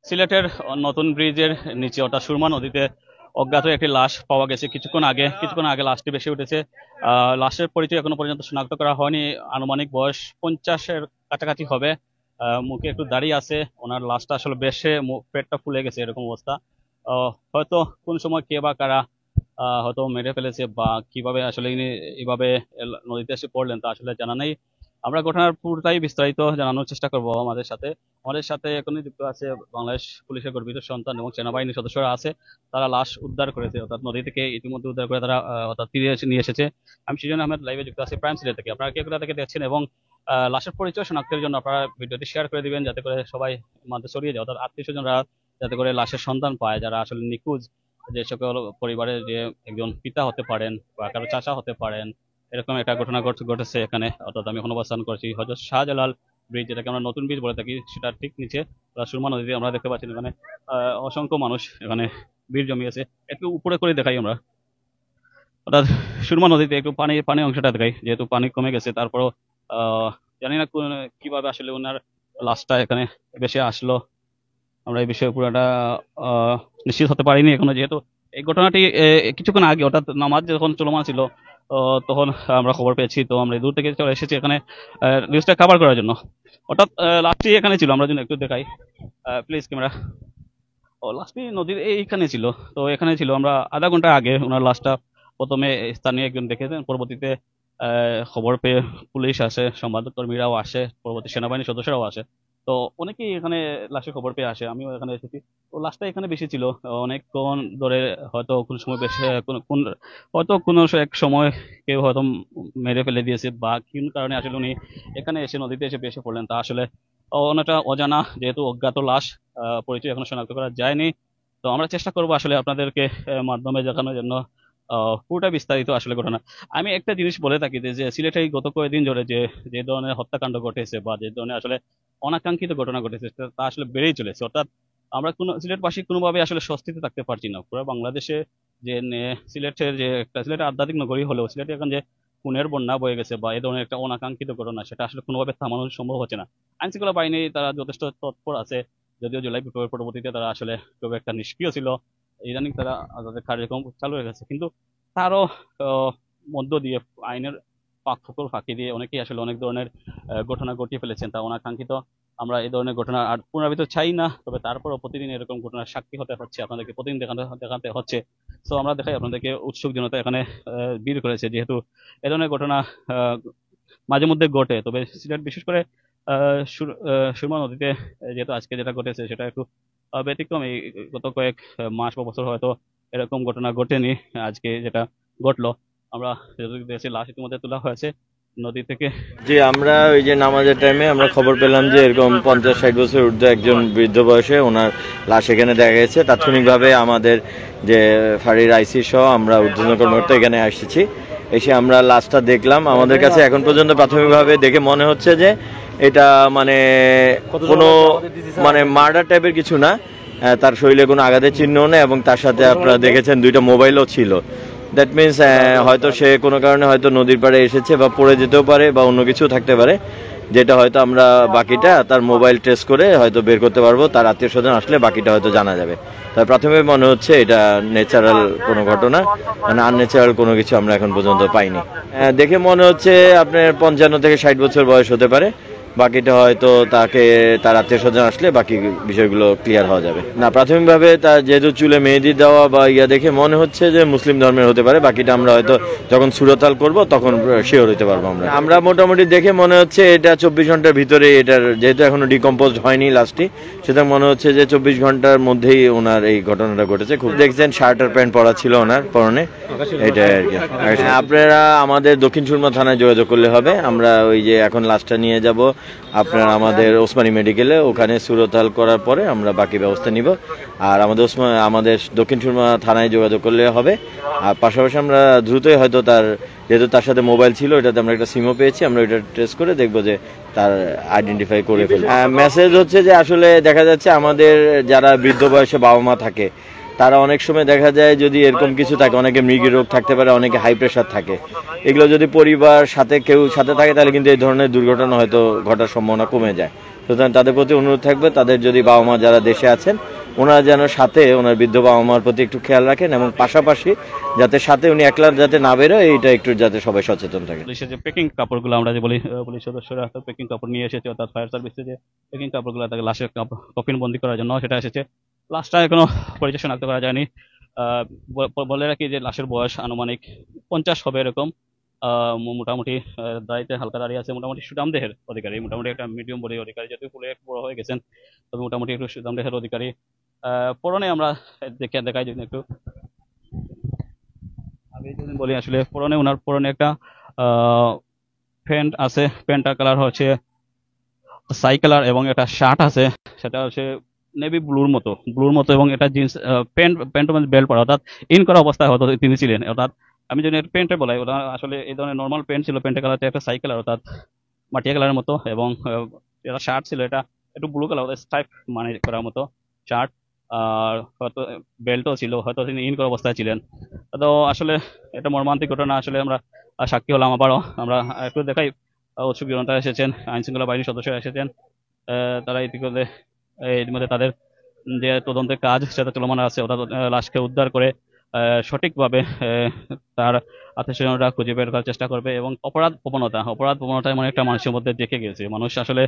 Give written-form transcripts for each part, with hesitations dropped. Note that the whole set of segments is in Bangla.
সিলেটের নতুন ব্রিজের নিচে অর্থাৎ সুরমা নদীতে অজ্ঞাত একটি লাশ পাওয়া গেছে কিছুক্ষণ আগে লাশটি ভেসে উঠেছে। লাশের পরিচয় এখনো পর্যন্ত শনাক্ত করা হয়নি। আনুমানিক বয়স 50-এর কাছাকাছি হবে। মুখে একটু দাড়ি আছে। ওনার লাশটা আসলে বেশে পেটটা ফুলে গেছে এরকম অবস্থা। হয়তো কোন সময় কে বা কারা হয়তো মেরে ফেলেছে বা কিভাবে আসলে ইনি এইভাবে নদীতে এসে পড়লেন তা আসলে জানা নেই। আমরা ঘটনার পুরোটাই বিস্তারিত জানানোর চেষ্টা করবো আমাদের সাথে এখনই যুক্ত আছে বাংলাদেশ পুলিশের গর্বিত সন্তান এবং সেনাবাহিনীর সদস্যরা আছে। তারা লাশ উদ্ধার করেছে, অর্থাৎ নদী থেকে ইতিমধ্যে উদ্ধার করে তারা অর্থাৎ তীরে এসে নিয়ে এসেছে। আমি সৃজন আহমেদ লাইভে যুক্ত আছি প্রাইম সিলেট থেকে। আপনারা কে কোথা থেকে দেখছেন এবং লাশের পরিচয় শনাক্তের জন্য আপনারা ভিডিওটি শেয়ার করে দিবেন, যাতে করে সবাই মাঝে ছড়িয়ে যায়, অর্থাৎ আত্মীয় স্বজনরা যাতে করে লাশের সন্ধান পায়, যারা আসলে নিখোঁজ, যে সকল পরিবারের যে একজন পিতা হতে পারেন বা কারো চাচা হতে পারেন। এরকম একটা ঘটনা ঘটেছে এখানে, অর্থাৎ আমি এখন অবস্থান করছি হযরত শাহজালাল ব্রিজ, যেটাকে আমরা নতুন ব্রিজ বলে থাকি, সেটা ঠিক নিচে সুরমা নদীতে আমরা দেখতে পাচ্ছি এখানে অসংখ্য মানুষ এখানে ভিড় জমিয়েছে। একটু উপরে করে দেখাই আমরা, অর্থাৎ সুরমা নদীতে একটু পানি পানি অংশটা দেখাই, যেহেতু পানি কমে গেছে। তারপরও জানি না কিভাবে আসলে ওনার লাশটা এখানে বেশি আসলো, আমরা এই বিষয়ে পুরোটা নিশ্চিত হতে পারিনি এখনো, যেহেতু এই ঘটনাটি কিছুক্ষণ আগে অর্থাৎ নামাজ যখন চলমান ছিল তখন আমরা খবর পেয়েছি। তো আমরা দূর থেকে চলে এসেছি এখানে নিউজটা কভার করার জন্য। অর্থাৎ লাস্টটি এখানে ছিল, আমরা যদি একটু দেখাই প্লিজ ক্যামেরা। লাস্টটি নদীর এইখানে ছিল। তো এখানে ছিল, আমরা আধা ঘন্টা আগে ওনার লাশটা প্রথমে স্থানীয় একজন দেখেছেন, পরবর্তীতে খবর পেয়ে পুলিশ আসে, সংবাদকর্মীরাও আসে, পরবর্তী সেনাবাহিনীর সদস্যরাও আসে। তো অনেকেই এখানে লাশের খবর পেয়ে আসে, আমিও এখানে এসেছি। তো লাশটা এখানে বেশি ছিল অনেকক্ষণ ধরে। হয়তো কোন সময় বেশি হয়তো কোনো এক সময় কেউ হয়তো মেরে ফেলে দিয়েছে বা কোন কারণে আসলে উনি এখানে এসে নদীতে এসে ভেসে পড়লেন তা আসলে অনেকটা অজানা, যেহেতু অজ্ঞাত লাশ, পরিচয় এখনো শনাক্ত করা যায়নি। তো আমরা চেষ্টা করবো আসলে আপনাদেরকে মাধ্যমে দেখানোর জন্য পুরোটা বিস্তারিত আসলে ঘটনা। আমি একটা জিনিস বলে থাকি যে সিলেটে এই গত কয়েকদিন ধরে যে যে ধরনের হত্যাকাণ্ড ঘটেছে বা যে ধরনের আসলে অনাকাঙ্ক্ষিত ঘটনা ঘটেছে তা আসলে বেড়েই চলেছে। অর্থাৎ আমরা কোনো সিলেটবাসী কোনোভাবে আসলে স্বস্তিতে থাকতে পারছি না। পুরো বাংলাদেশে যে সিলেটের যে একটা সিলেটের আধ্যাত্মিক নগরী হলেও সিলেটে এখন যে খুনের বন্যা বয়ে গেছে বা এই ধরনের একটা অনাকাঙ্ক্ষিত ঘটনা, সেটা আসলে কোনোভাবে থামানো সম্ভব হচ্ছে না। আইনশৃঙ্খলা বাহিনী তারা যথেষ্ট তৎপর আছে, যদিও জুলাই বিপ্লবের পরবর্তীতে তারা আসলে খুব একটা নিষ্ক্রিয় ছিল। ইদানিং তারা তাদের কার্যক্রম চালু হয়ে গেছে, কিন্তু তারও মধ্য দিয়ে আইনের ফাঁক ফাঁকি দিয়ে অনেকেই আসলে অনেক ধরনের ঘটনা ঘটিয়ে ফেলেছেন, তা অনাকাঙ্ক্ষিত। আমরা এই ধরনের ঘটনা আর পুনরাবৃত্ত চাই না, তবে তারপরও প্রতিদিন এরকম ঘটনার সাক্ষী হতে হচ্ছে, আপনাদেরকে প্রতিদিন দেখাতে হচ্ছে। তো আমরা দেখাই আপনাদেরকে, উৎসুক জনতা এখানে ভিড় করেছে, যেহেতু এ ধরনের ঘটনা মাঝে মধ্যে ঘটে। তবে সিলেট বিশেষ করে সুরমা নদীতে যেহেতু আজকে যেটা ঘটেছে সেটা একটু ব্যতিক্রম। এই গত কয়েক মাস বা বছর হয়তো এরকম ঘটনা ঘটেনি। আজকে যেটা ঘটলো, আমরা দেশে লাশ ইতিমধ্যে তোলা হয়েছে নদী থেকে। জি, আমরা ওই যে নামাজের টাইমে আমরা খবর পেলাম যে এরকম 50-60 বছর ঊর্ধ্ব একজন বৃদ্ধ বয়সে ওনার লাশ এখানে দেখা গেছে। তাৎক্ষণিকভাবে আমাদের যে ফাঁড়ির আইসি সহ আমরা ঊর্ধ্বতন কর্মকর্তা এখানে এসেছি। এসে আমরা লাশটা দেখলাম। আমাদের কাছে এখন পর্যন্ত প্রাথমিকভাবে দেখে মনে হচ্ছে যে এটা মানে কোনো মানে মার্ডার টাইপের কিছু না। তার শরীরে কোনো আঘাতের চিহ্নও নেই এবং তার সাথে আপনারা দেখেছেন 2টা মোবাইলও ছিল। দ্যাট মিনস হয়তো সে কোনো কারণে হয়তো নদীর পাড়ে এসেছে বা পড়ে যেতেও পারে বা অন্য কিছু থাকতে পারে, যেটা হয়তো আমরা বাকিটা তার মোবাইল টেস্ট করে হয়তো বের করতে পারবো। তার আত্মীয় স্বজন আসলে বাকিটা হয়তো জানা যাবে। তাই প্রাথমিক মনে হচ্ছে এটা ন্যাচারাল কোনো ঘটনা, মানে আনন্যাচারাল কোনো কিছু আমরা এখন পর্যন্ত পাইনি। দেখে মনে হচ্ছে আপনার 55 থেকে 60 বছর বয়স হতে পারে। বাকিটা হয়তো তাকে তার আত্মীয় স্বজন আসলে বাকি বিষয়গুলো ক্লিয়ার হওয়া যাবে। না, প্রাথমিকভাবে তার যেহেতু চুলে মেহেদি দেওয়া বা ইয়া দেখে মনে হচ্ছে যে মুসলিম ধর্মের হতে পারে। বাকিটা আমরা হয়তো যখন সুরতাল করব তখন শিওর হইতে পারবো। আমরা মোটামুটি দেখে মনে হচ্ছে এটা 24 ঘন্টার ভিতরে, এটার যেহেতু এখনো ডিকম্পোজড হয়নি লাস্টটি, সেটা মনে হচ্ছে যে 24 ঘন্টার মধ্যেই ওনার এই ঘটনাটা ঘটেছে। খুব দেখছেন শার্ট আর প্যান্ট পরা ছিল ওনার পরনে, এটাই আর কি। আপনারা আমাদের দক্ষিণ সুরমা থানায় যোগাযোগ করলে হবে। আমরা ওই যে এখন লাশটা নিয়ে যাব আপনার আমাদের ওসমানী মেডিকেলে, ওখানে সুরতাল করার পরে আমরা বাকি ব্যবস্থা নিব। আর আমাদের দক্ষিণ সুরমা থানায় যোগাযোগ করলে হবে। আর পাশাপাশি আমরা দ্রুতই হয়তো যেহেতু তার সাথে মোবাইল ছিল, এটাতে আমরা একটা সিমও পেয়েছি, আমরা ওইটা টেস্ট করে দেখবো যে তার আইডেন্টিফাই করে ফেলবো। মেসেজ হচ্ছে যে আসলে দেখা যাচ্ছে আমাদের যারা বৃদ্ধ বয়সে বাবা মা থাকে তারা অনেক সময় দেখা যায় যদি এরকম কিছু থাকে, অনেকে মৃগী রোগ থাকতে পারে, অনেকে হাই প্রেশার থাকে, এগুলো যদি পরিবার সাথে কেউ সাথে থাকে তাহলে কিন্তু এই ধরনের দুর্ঘটনা হয়তো ঘটার সম্ভাবনা কমে যায়। সুতরাং তাদের প্রতি অনুরোধ থাকবে, তাদের যদি বাবা মা যারা দেশে আছেন ওনারা যেন সাথে ওনার বৃদ্ধ বাবা মার প্রতি একটু খেয়াল রাখেন, এবং পাশাপাশি যাতে সাথে উনি একলা যাতে না বেরোয় এইটা একটু যাতে সবাই সচেতন থাকে। পুলিশের যে পেকিং কাপড়গুলো আমরা যে বলি, পুলিশ সদস্যরা পেকিং কাপড় নিয়ে এসেছে, অর্থাৎ ফায়ার সার্ভিসে যে পেকিং কাপড়গুলো তাকে লাশের কফিন বন্দি করার জন্য সেটা এসেছে। লাশটা এখনো পরিচয় শনাক্ত করা যায়নি। বলে রাখি যে লাশের বয়স আনুমানিক 50 হবে এরকম। মোটামুটি দাঁড়িয়ে হালকা দাঁড়িয়ে আছে, মোটামুটি সুঠাম দেহের অধিকারী, মোটামুটি একটা মিডিয়াম বডির অধিকারী, যেহেতু পুরো এক বড় হয়ে গেছেন তবে মোটামুটি একটু সুঠাম দেহের অধিকারী। পরনে আমরা দেখাই যদি একটু আমি যদি বলি, আসলে ওনার পরনে একটা প্যান্ট আছে, প্যান্টটার কালার হচ্ছে সাই কালার, এবং একটা শার্ট আছে সেটা হচ্ছে নেভি ব্লুর মতো, এবং এটা জিন্স প্যান্টের মধ্যে বেল্ট পরা, অর্থাৎ ইন করা অবস্থায় হয়তো তিনি ছিলেন। অর্থাৎ আমি যদি প্যান্টে বলাই, ওটা আসলে এই ধরনের নর্মাল প্যান্ট ছিল, প্যান্টের কালারটা একটা সাই কালার অর্থাৎ মাটিয়া কালারের মতো, এবং এটা শার্ট ছিল এটা একটু ব্লু কালার স্ট্রাইপ মানে করার মতো শার্ট, আর হয়তো বেল্টও ছিল, হয়তো তিনি ইন করা অবস্থায় ছিলেন। তো আসলে এটা মর্মান্তিক ঘটনা, আসলে আমরা সাক্ষী হলাম আবারও। আমরা একটু দেখাই, উৎসুক জনতা এসেছেন, আইন শৃঙ্খলা বাহিনীর সদস্যরা এসেছেন, তারা ইতিমধ্যে ইতিমধ্যে তাদের যে তদন্তের কাজ সেটা চলমান আছে, অর্থাৎ লাশকে উদ্ধার করে সঠিকভাবে তার আত্মীয়স্বজনরা খুঁজে বের করার চেষ্টা করবে। এবং অপরাধ প্রবণতা এমন একটা মানুষের মধ্যে দেখে গেছে, মানুষ আসলে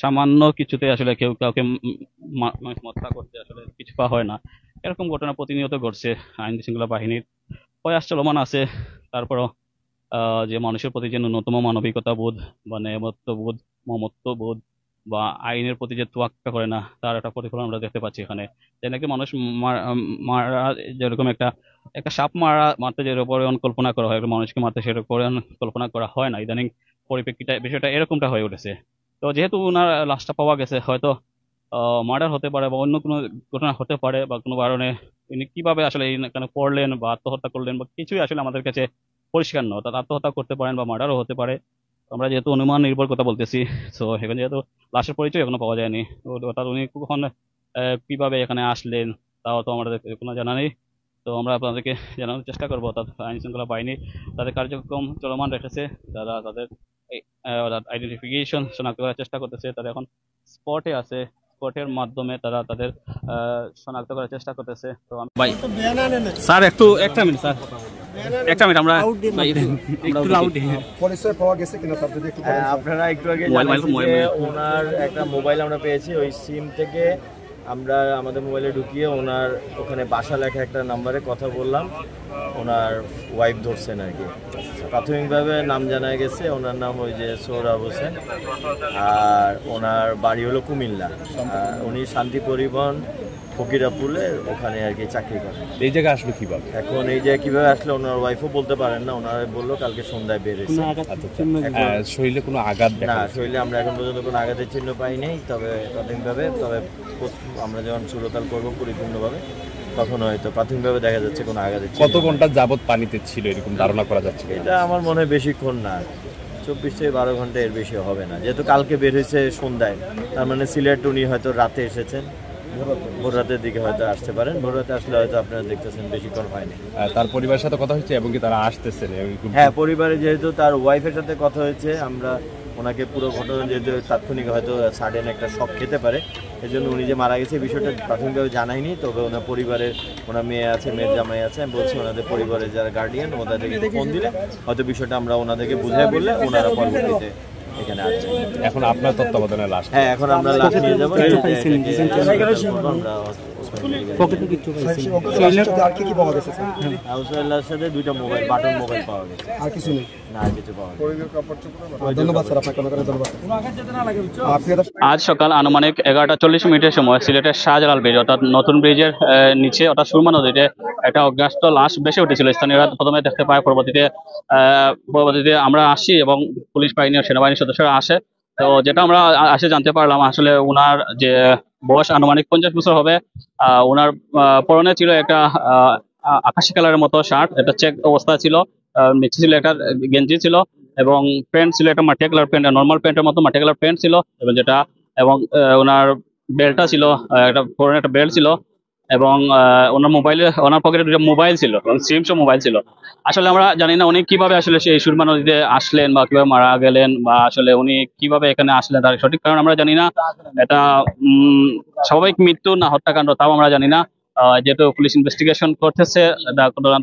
সামান্য কিছুতে আসলে কেউ কাউকে হত্যা করতে আসলে কিছু পাওয়া হয় না। এরকম ঘটনা প্রতিনিয়ত ঘটছে, আইন শৃঙ্খলা বাহিনীর প্রয়াস চলমান আছে। তারপরও যে মানুষের প্রতি যে ন্যূনতম মানবিকতা বোধ বা ন্যায়মত্ববোধ, মমত্ববোধ বা আইনের প্রতি যে তোয়াক্কা করে না, তার একটা প্রতিফলন আমরা দেখতে পাচ্ছি এখানে। যে নাকি মানুষ মারা যেরকম একটা একটা সাপ মারতে যেরকম কল্পনা করা হয়, একটা মানুষকে মারতে সেরকম কল্পনা করা হয় না, ইদানিং পরিপ্রেক্ষিতে বিষয়টা এরকমটা হয়ে উঠেছে। তো যেহেতু ওনার লাশটা পাওয়া গেছে, হয়তো মার্ডার হতে পারে বা অন্য কোনো ঘটনা হতে পারে, বা কোনো কারণে তিনি কিভাবে আসলে এখানে পড়লেন বা আত্মহত্যা করলেন বা কিছুই আসলে আমাদের কাছে পরিষ্কার নয়। অর্থাৎ আত্মহত্যা করতে পারেন বা মার্ডারও হতে পারে, আমরা যেহেতু অনুমান নির্ভর কথা বলতেছি। তো এখানে যেহেতু লাশের পরিচয় এখনো পাওয়া যায়নি, অর্থাৎ উনি কখন কিভাবে এখানে আসলেন তাও তো আমাদের কোনো জানা নেই। তো আমরা আপনাদেরকে জানানোর চেষ্টা করবো, অর্থাৎ আইন শৃঙ্খলা বাহিনী তাদের কার্যক্রম চলমান রেখেছে, তারা তাদের আইডেন্টিফিকেশন শনাক্ত করার চেষ্টা করতেছে। তারা এখন স্পটে আছে, স্পটের মাধ্যমে তারা তাদের শনাক্ত করার চেষ্টা করতেছে। তো ভাই স্যার একটু একটা মিনিট স্যার, একটা মিনিট আমরা একটু লাউড পরিচয় পাওয়া গেছে কিনা স্যার যদি একটু বলেন। আপনারা একটু আগে ওনার একটা মোবাইল আমরা পেয়েছি, ওই সিম থেকে আমরা আমাদের মোবাইলে ঢুকিয়ে ওনার ওখানে বাসা লেখা একটা নাম্বারে কথা বললাম, ওনার ওয়াইফ ধরছেন আর কি। প্রাথমিকভাবে নাম জানা গেছে, ওনার নাম ওই যে সোহরাব হোসেন, আর ওনার বাড়ি হলো কুমিল্লা, উনি শান্তি পরিবহন ফকিরাপুলে ওখানে আর কি চাকরি করেন। এই জায়গায় আসলো কিভাবে? এখন এই জায়গায় কিভাবে আসলে ওনার ওয়াইফও বলতে পারেন না, ওনারা বললো কালকে সন্ধ্যায় বেরিয়েছে। শরীরে কোনো আঘাত না, শরীরে আমরা এখন পর্যন্ত কোনো আঘাতের চিহ্ন পাই নাই, তবে প্রাথমিকভাবে আমরা যখন সুরতাল করবো পরিপূর্ণভাবে তখন হয়তো প্রাথমিকভাবে দেখা যাচ্ছে কোনো আঘাতের চিহ্ন। কত ঘন্টা যাবত পানিতে ছিল এরকম ধারণা করা যাচ্ছে? এটা আমার মনে হয় বেশিক্ষণ না, 24 থেকে 12 ঘন্টা এর বেশি হবে না, যেহেতু কালকে বের হয়েছে সন্ধ্যায়, তার মানে সিলেট উনি হয়তো রাতে এসেছেন, ভোর রাতের দিকে হয়তো আসতে পারেন। ভোর রাতে আসলে হয়তো আপনারা দেখতেছেন বেশিক্ষণ হয়নি। তার পরিবারের সাথে কথা হচ্ছে এবং কি তারা আসতেছেন? হ্যাঁ, পরিবারে যেহেতু তার ওয়াইফের সাথে কথা হয়েছে, আমরা ওনাকে পুরো ঘটনা যেহেতু তাৎক্ষণিক হয়তো সাডেন একটা শক খেতে পারে, এই জন্য উনি যে মারা গেছে বিষয়টা প্রাথমিকভাবে জানাইনি। তবে ওনার পরিবারের, ওনার মেয়ে আছে, মেয়ের জামাই আছে, আমি বলছি ওনাদের পরিবারের যারা গার্ডিয়ান ওনাদেরকে ফোন দিলে হয়তো বিষয়টা আমরা ওনাদেরকে বুঝাই বললে ওনারা পরবর্তীতে এখানে আসবেন। এখন আপনার তত্ত্বাবধানে লাশ? হ্যাঁ, এখন আমরা লাশ নিয়ে যাবো। আর কি কি পাওয়া গেছে স্যার? হাউসওয়াইফের সাথে 2টা মোবাইল, বাটন মোবাইল পাওয়া গেছে, আর কিছু নেই? না আর কিছু পাওয়া গেছে। ধন্যবাদ স্যার, আপনাকে অনেক ধন্যবাদ। আজ সকাল আনুমানিক 11:40 সময় সিলেটের শাহজালাল ব্রিজ অর্থাৎ নতুন ব্রিজের নিচে অর্থাৎ সুরমা নদীতে একটা অজ্ঞাত লাশ ভেসে উঠেছিল। স্থানীয়রা প্রথমে দেখতে পায়, পরবর্তীতে আমরা আসি এবং পুলিশ বাহিনী ও সেনাবাহিনীর সদস্যরা আসে। তো যেটা আমরা আসে জানতে পারলাম, আসলে ওনার যে বয়স আনুমানিক 50 বছর হবে। ওনার পরনে ছিল একটা আকাশি কালারের মতো শার্ট, এটা চেক অবস্থা ছিল, নিচে ছিল একটা গেঞ্জি ছিল, এবং প্যান্ট ছিল একটা মাটিয়া কালার প্যান্ট, নর্মাল প্যান্টের মতো মাটিয়া কালার প্যান্ট ছিল, এবং ওনার বেল্টটা ছিল একটা পরনে একটা বেল্ট ছিল। এবং ওনার মোবাইলে, ওনার পকেটে দুটো মোবাইল ছিল এবং সিম সহ মোবাইল ছিল। আসলে আমরা জানি না উনি কিভাবে আসলে সেই সুরমা নদীতে আসলেন বা কিভাবে মারা গেলেন, বা আসলে উনি কিভাবে এখানে আসলেন তার সঠিক কারণ আমরা জানি না। এটা স্বাভাবিক মৃত্যু না হত্যাকাণ্ড তাও আমরা জানি না। যেহেতু পুলিশ ইনভেস্টিগেশন করতেছে,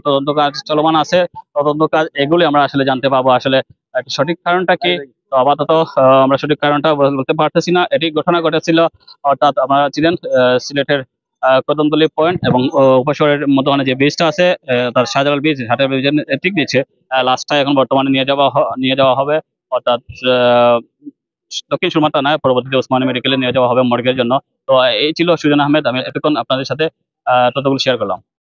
তদন্ত কাজ চলমান আছে, তদন্ত কাজ এগুলি আমরা আসলে জানতে পাবো আসলে সঠিক কারণটা কি। তো আপাতত আমরা সঠিক কারণটা বলতে পারতেছি না। এটি ঘটনা ঘটেছিল, অর্থাৎ আমরা ছিলেন সিলেটের কদমতলী পয়েন্ট এবং উপশহরের মধ্যখানে যে ব্রিজটা আছে, তার শাহজালাল ব্রিজ, হাটের ব্রিজের ঠিক নিচে লাশটা এখন বর্তমানে নিয়ে যাওয়া হবে, অর্থাৎ দক্ষিণ সুরমা থানায়, পরবর্তীতে ওসমানী মেডিকেলে নিয়ে যাওয়া হবে মর্গের জন্য। তো এই ছিল সুজন আহমেদ, আমি এতক্ষণ আপনাদের সাথে তথ্যগুলো শেয়ার করলাম।